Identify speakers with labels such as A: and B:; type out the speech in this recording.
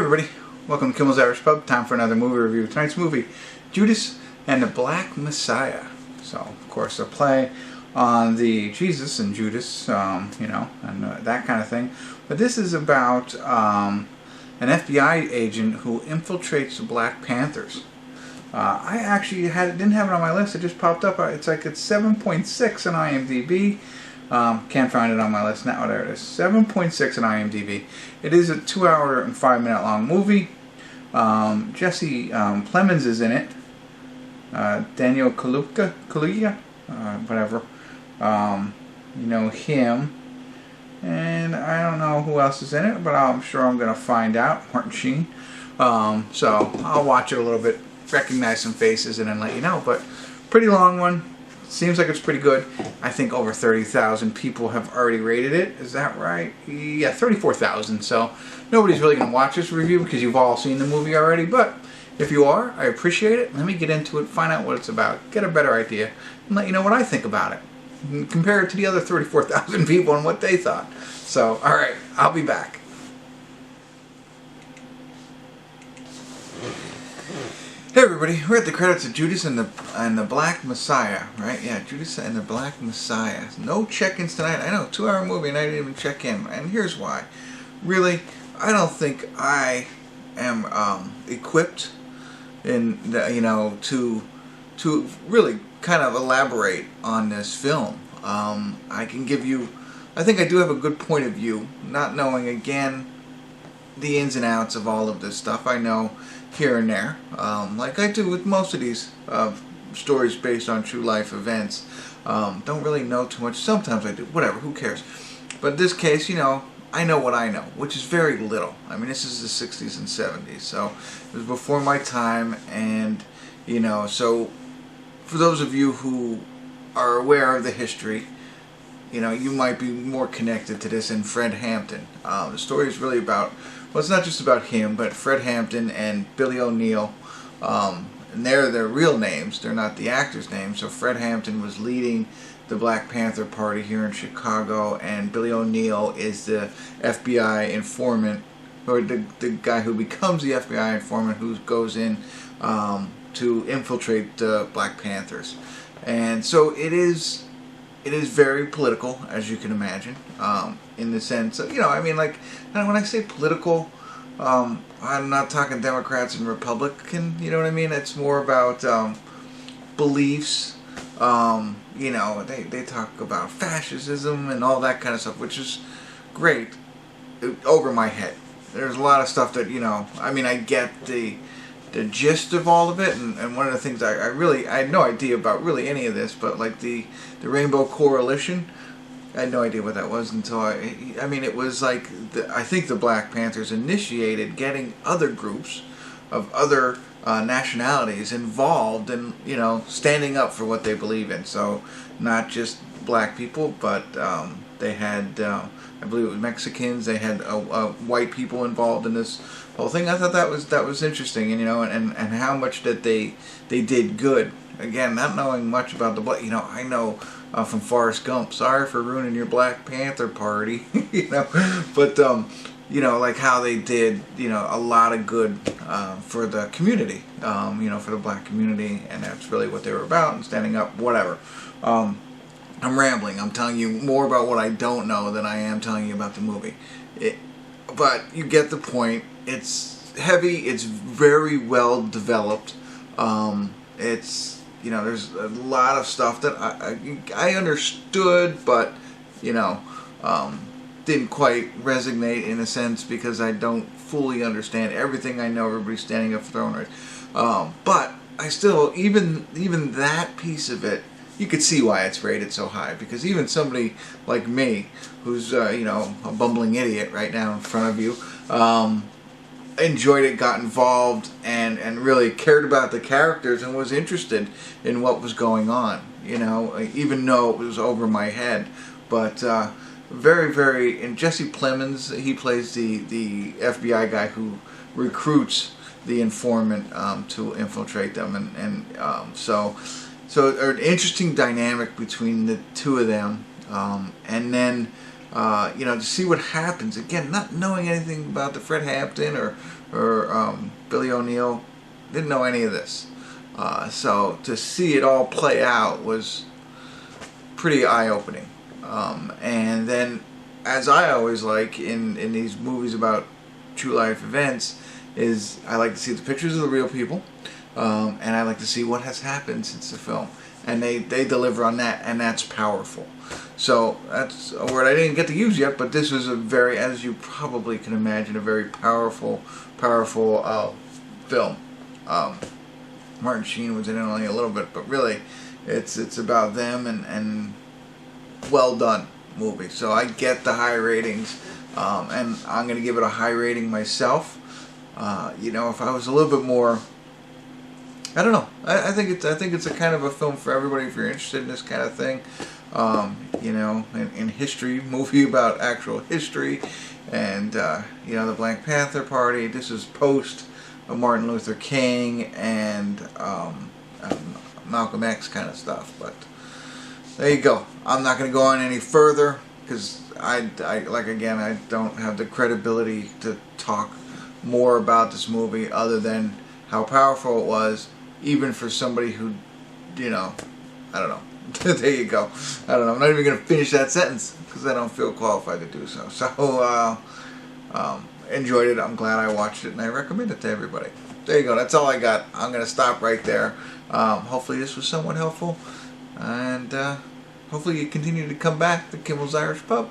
A: Hey everybody, welcome to Kimmel's Irish Pub. Time for another movie review. Tonight's movie, Judas and the Black Messiah. So, of course, a play on the Jesus and Judas, and that kind of thing. But this is about an FBI agent who infiltrates the Black Panthers. I actually didn't have it on my list. It just popped up. It's 7.6 on IMDb. Can't find it on my list now. There it is. 7.6 on IMDb. It is a 2-hour and 5-minute long movie. Jesse Plemons is in it. Daniel Kaluuya, whatever. You know him. And I don't know who else is in it, but I'm sure I'm going to find out. Martin Sheen. So I'll watch it a little bit, recognize some faces, and then let you know. But pretty long one. Seems like it's pretty good. I think over 30,000 people have already rated it. Is that right? Yeah, 34,000. So nobody's really going to watch this review because you've all seen the movie already. But if you are, I appreciate it. Let me get into it, find out what it's about, get a better idea, and let you know what I think about it. And compare it to the other 34,000 people and what they thought. So, alright, I'll be back. Hey everybody, we're at the credits of Judas and the Black Messiah, right? Yeah, Judas and the Black Messiah. No check-ins tonight. I know, 2-hour movie and I didn't even check in. And here's why. Really, I don't think I am equipped to really kind of elaborate on this film. I can give you, I think I do have a good point of view, not knowing again the ins and outs of all of this stuff. I know here and there, like I do with most of these stories based on true life events. Don't really know too much. Sometimes I do. Whatever, who cares? But in this case, I know what I know, which is very little. I mean, this is the 60s and 70s, so it was before my time, and so for those of you who are aware of the history, you might be more connected to this than Fred Hampton. The story is really about, well, it's not just about him, but Fred Hampton and Billy O'Neill. And they're their real names. They're not the actors' names. So Fred Hampton was leading the Black Panther Party here in Chicago, and Billy O'Neill is the FBI informant, or the guy who becomes the FBI informant who goes in to infiltrate the Black Panthers. And so it is very political, as you can imagine, in the sense of, I mean, like, when I say political, I'm not talking Democrats and Republican, you know what I mean? It's more about beliefs. They talk about fascism and all that kind of stuff, which is great, over my head. There's a lot of stuff that, I mean, I get the gist of all of it, and one of the things I had no idea about really any of this, but like the Rainbow Coalition, I had no idea what that was until I mean, it was like, I think the Black Panthers initiated getting other groups of other nationalities involved in, standing up for what they believe in. So not just black people, but they had, I believe it was Mexicans, they had white people involved in this whole thing. I thought that was interesting, and how much that they did good. Again, not knowing much about the black, I know from Forrest Gump, sorry for ruining your Black Panther party, but like how they did, a lot of good for the community, for the black community, and that's really what they were about, and standing up, whatever. I'm rambling. I'm telling you more about what I don't know than I am telling you about the movie. But you get the point. It's heavy. It's very well developed. It's, there's a lot of stuff that I understood, but, didn't quite resonate in a sense because I don't fully understand everything. I know everybody's standing up for their own rights. But I still, even that piece of it, you could see why it's rated so high, because even somebody like me, who's a bumbling idiot right now in front of you, enjoyed it, got involved, and really cared about the characters and was interested in what was going on, even though it was over my head. But very, very, and Jesse Plemons, he plays the FBI guy who recruits the informant to infiltrate them, and so an interesting dynamic between the two of them, and then to see what happens. Again, not knowing anything about the Fred Hampton or or Billy O'Neill. Didn't know any of this. So to see it all play out was pretty eye-opening. And then, as I always like in these movies about true life events, is I like to see the pictures of the real people, and I like to see what has happened since the film. And they deliver on that, and that's powerful. So that's a word I didn't get to use yet, but this was a very, as you probably can imagine, a very powerful film. Martin Sheen was in it only a little bit, but really, it's about them, and well done movie. So I get the high ratings, and I'm going to give it a high rating myself. You know, if I was a little bit more, I don't know. I think it's a kind of a film for everybody if you're interested in this kind of thing. You know, in history, movie about actual history, and you know, the Black Panther Party. This is post Martin Luther King and Malcolm X kind of stuff. But there you go. I'm not going to go on any further because I don't have the credibility to talk more about this movie other than how powerful it was, even for somebody who, you know, I don't know. There you go. I don't know. I'm not even going to finish that sentence because I don't feel qualified to do so. So, enjoyed it. I'm glad I watched it, and I recommend it to everybody. There you go. That's all I got. I'm going to stop right there. Hopefully this was somewhat helpful, and hopefully you continue to come back to Kimmel's Irish Pub.